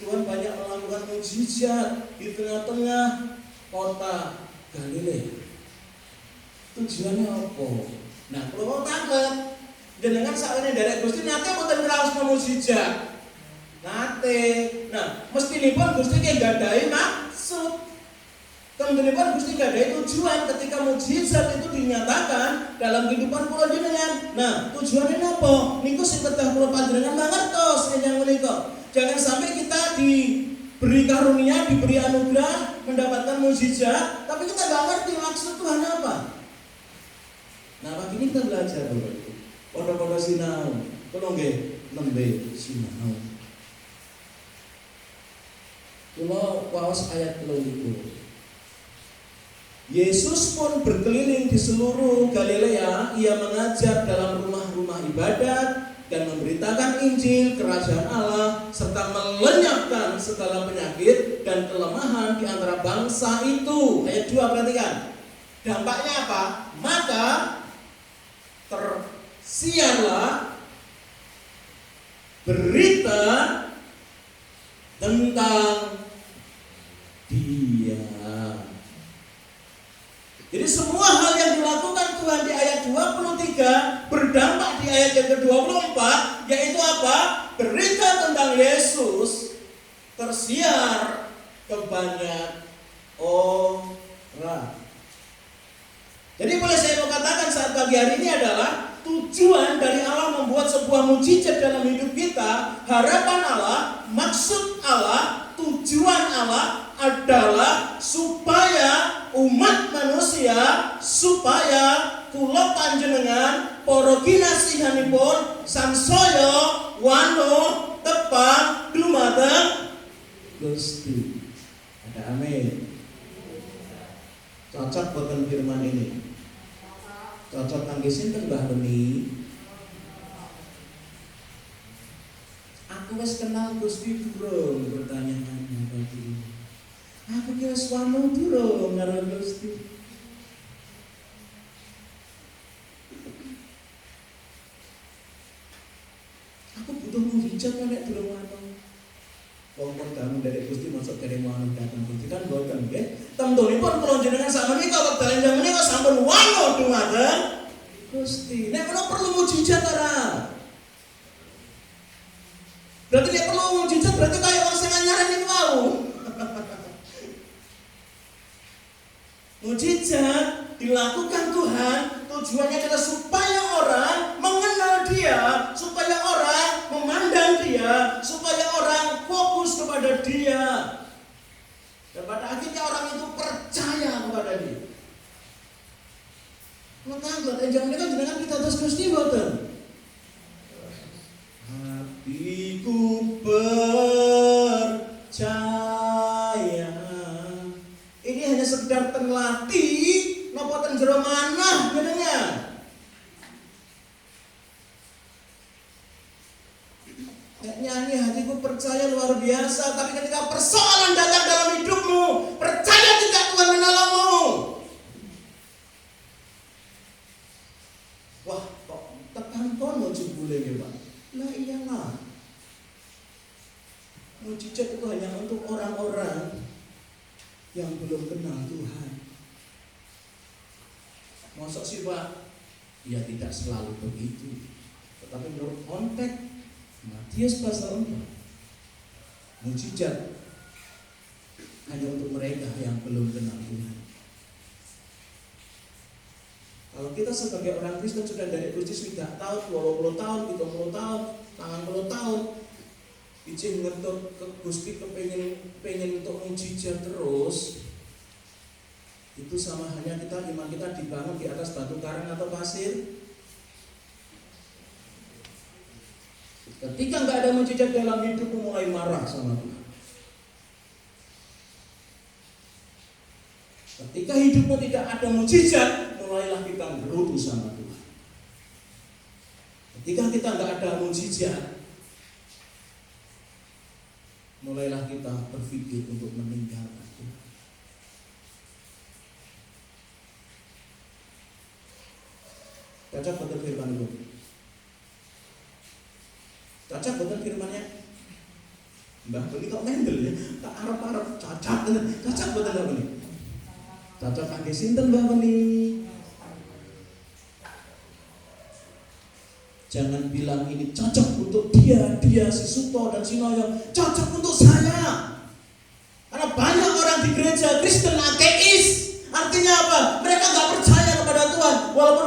Tuhan banyak melakukan mukjizat di tengah-tengah kota Galilea. Tujuannya apa? Nah, kalau mau tangkap, jenengan saat ini dari Gusti nate mboten ngraos mukjizat. Nate. Nah, mestinipun Gusti ki nggadahi maksud. Kemudian Gusti nggadahi tujuan ketika mukjizat itu dinyatakan dalam kehidupan kula jenengan. Nah, tujuannya apa? Niku sing kedah kula panjenengan mangertos ingkang menika. Jangan sampai kita diberi karunia, diberi anugerah, mendapatkan mukjizat, tapi kita nggak ngerti maksud Tuhan apa. Nah, pagi ini kita belajar dulu. Pada sinau, kalau nggih nembe sinau. Kula waos ayat 3. Yesus pun berkeliling di seluruh Galilea. Ia mengajar dalam rumah-rumah ibadat dan memberitakan Injil Kerajaan Allah serta melenyapkan segala penyakit dan kelemahan di antara bangsa itu. Ayat 2, perhatikan. Dampaknya apa? Maka tersiarlah berita tentang Dia. Jadi semua hal yang dilakukan Tuhan di ayat 23 berdampak di ayat yang ke-24, yaitu apa? Berita tentang Yesus tersiar ke banyak orang. Jadi boleh saya mau katakan saat pagi hari ini adalah tujuan dari Allah membuat sebuah mukjizat dalam hidup kita. Harapan Allah, maksud Allah, tujuan Allah adalah supaya umat manusia, supaya kula panjenengan para kinasihanipun sansaya wano tepang dumateng Gusti. Ada amin. Cocok boten firman ini? Cocok kangge sinten Mbah Beni? Aku wis kenal Gusti durung, pertanyaannya tadi. Aku ki wis wano durung karo Gusti. Aku butuh mujizat nek durung wano. Wong kamu dari Gusti masuk dari wano datang Gusti kan boten nggih. Temtunipun kula jenengan sakmenika wekdal jaman menika sampun wano dumateng Gusti. Nek menawa perlu mujizat ora? Berarti nek perlu mujizat berarti kaya wong sing anyaran niku wau. Mujizat dilakukan Tuhan tujuannya adalah supaya orang mengenal Dia, supaya orang memandang Dia, supaya orang fokus kepada Dia. Dan pada akhirnya orang itu percaya kepada Dia. Maka buat jangan ini kan jenengan kita terus Gusti boten. Hatiku percaya. Ini hanya sekedar tenlatih napa ten jero manah jenengan. Nek nyanyi hatiku percaya luar biasa, tapi ketika persoalan datang dalam hidupmu, percaya tidak Tuhan menolongmu. Wah, kok tekan kono jebule nggih, Pak. Lah iyalah. Mujizat itu hanya untuk orang-orang yang belum kenal Tuhan. Masa sih Pak? Ya tidak selalu begitu. Tetapi menurut konteks Matius pasal 4, mujizat hanya untuk mereka yang belum kenal Tuhan. Kalau kita sebagai orang Kristen sudah dari Gusti sudah tahun, 20 tahun, 30 tahun, 80 tahun, izin ngetut ke Gusti pengen untuk mujizat terus, itu sama hanya iman kita dibangun di atas batu karang atau pasir. Ketika nggak ada mujizat dalam hidupmu, mulai marah sama Tuhan. Ketika hidupmu tidak ada mujizat, mulailah kita gerutu sama Tuhan. Ketika kita nggak ada mujizat, mulailah kita berpikir untuk meninggalkan Tuhan. Cocok betul firman itu. Cocok betul firmannya. Mbah Beli kok mendel ya, tak arep-arep cacat tenan, cacat betul Mbah Beli. Cocok kangge sinten Mbah Beli? Jangan bilang ini cocok untuk dia si Suto dan si Noyo, cocok untuk saya. Karena banyak orang di gereja Kristen ateis. Artinya apa? Mereka nggak percaya kepada Tuhan. Walaupun